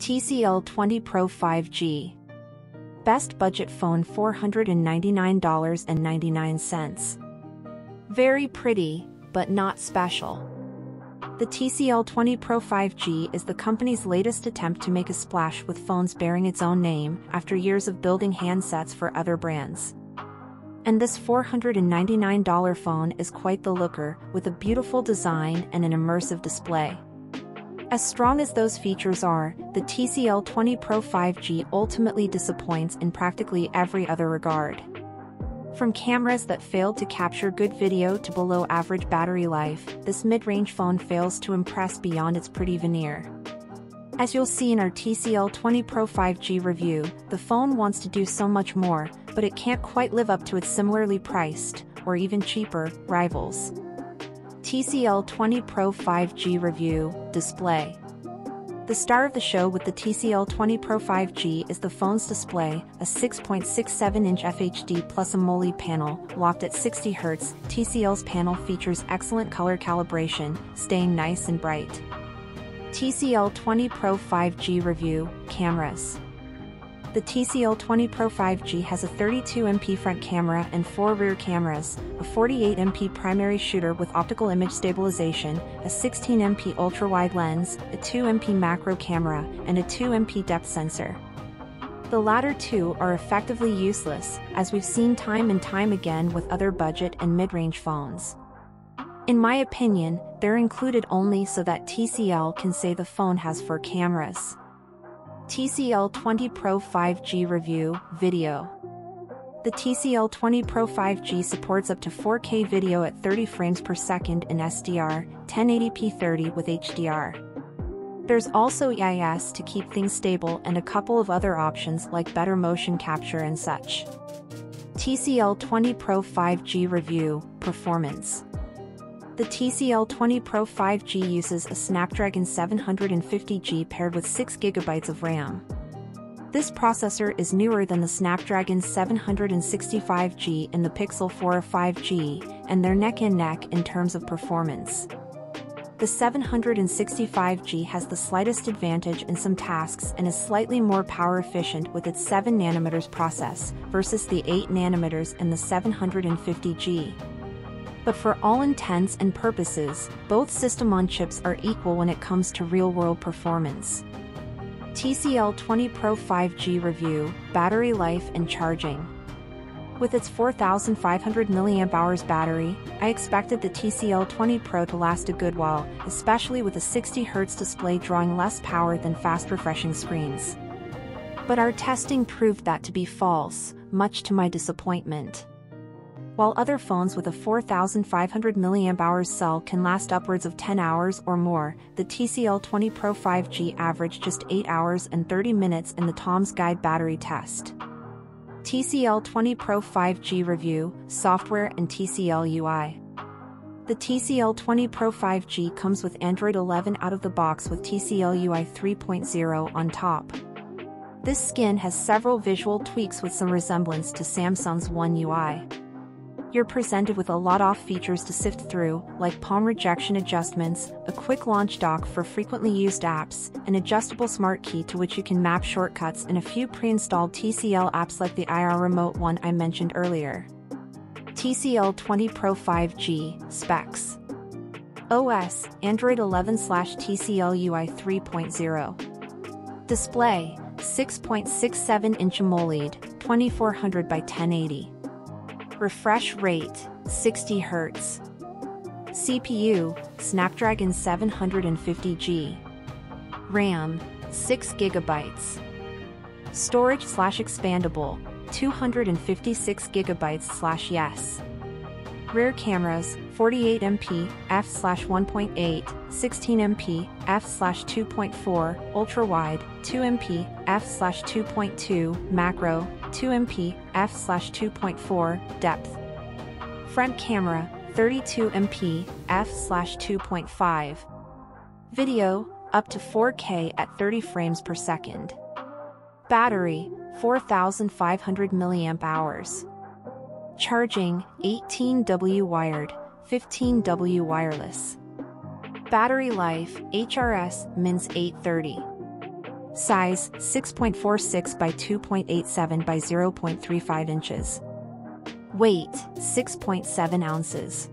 TCL 20 Pro 5G. Best budget phone $499.99. Very pretty, but not special. The TCL 20 Pro 5G is the company's latest attempt to make a splash with phones bearing its own name after years of building handsets for other brands. And this $499 phone is quite the looker, with a beautiful design and an immersive display. As strong as those features are, the TCL 20 Pro 5G ultimately disappoints in practically every other regard. From cameras that failed to capture good video to below average battery life, this mid-range phone fails to impress beyond its pretty veneer. As you'll see in our TCL 20 Pro 5G review, the phone wants to do so much more, but it can't quite live up to its similarly priced, or even cheaper, rivals. TCL 20 Pro 5G Review, Display. The star of the show with the TCL 20 Pro 5G is the phone's display, a 6.67-inch FHD plus AMOLED panel, locked at 60 Hz. TCL's panel features excellent color calibration, staying nice and bright. TCL 20 Pro 5G Review, Cameras. The TCL 20 Pro 5G has a 32MP front camera and 4 rear cameras, a 48MP primary shooter with optical image stabilization, a 16MP ultrawide lens, a 2MP macro camera, and a 2MP depth sensor. The latter two are effectively useless, as we've seen time and time again with other budget and mid-range phones. In my opinion, they're included only so that TCL can say the phone has 4 cameras. TCL 20 Pro 5G Review, Video. The TCL 20 Pro 5G supports up to 4K video at 30 frames per second in SDR, 1080p 30 with HDR. There's also EIS to keep things stable and a couple of other options like better motion capture and such. TCL 20 Pro 5G Review, Performance. The TCL 20 Pro 5G uses a Snapdragon 750G paired with 6GB of RAM. This processor is newer than the Snapdragon 765G and the Pixel 4a 5G, and they're neck and neck in terms of performance. The 765G has the slightest advantage in some tasks and is slightly more power efficient with its 7nm process, versus the 8nm in the 750G. But for all intents and purposes, both system-on-chips are equal when it comes to real-world performance. TCL 20 Pro 5G Review, Battery Life and Charging. With its 4,500 mAh battery, I expected the TCL 20 Pro to last a good while, especially with a 60 Hz display drawing less power than fast refreshing screens. But our testing proved that to be false, much to my disappointment. While other phones with a 4,500 mAh cell can last upwards of 10 hours or more, the TCL 20 Pro 5G averaged just 8 hours and 30 minutes in the Tom's Guide battery test. TCL 20 Pro 5G Review, Software and TCL UI. The TCL 20 Pro 5G comes with Android 11 out of the box with TCL UI 3.0 on top. This skin has several visual tweaks with some resemblance to Samsung's One UI. You're presented with a lot of features to sift through, like palm rejection adjustments, a quick launch dock for frequently used apps, an adjustable smart key to which you can map shortcuts, and a few pre-installed TCL apps like the IR remote one I mentioned earlier. TCL 20 Pro 5G, Specs. OS, Android 11/TCL UI 3.0. Display, 6.67-inch AMOLED, 2400 by 1080. Refresh rate, 60 Hz. CPU, Snapdragon 750G. RAM, 6GB. Storage/expandable, 256GB/yes. Rear cameras, 48MP, f/1.8, 16MP, f/2.4, ultrawide, 2MP, f/2.2, macro, 2MP, f/2.4, depth. Front camera, 32MP, f/2.5. Video, up to 4K at 30 frames per second. Battery, 4,500 mAh. Charging, 18W wired, 15W wireless. Battery life, HRS, mins 830. Size, 6.46 by 2.87 by 0.35 inches. Weight, 6.7 ounces.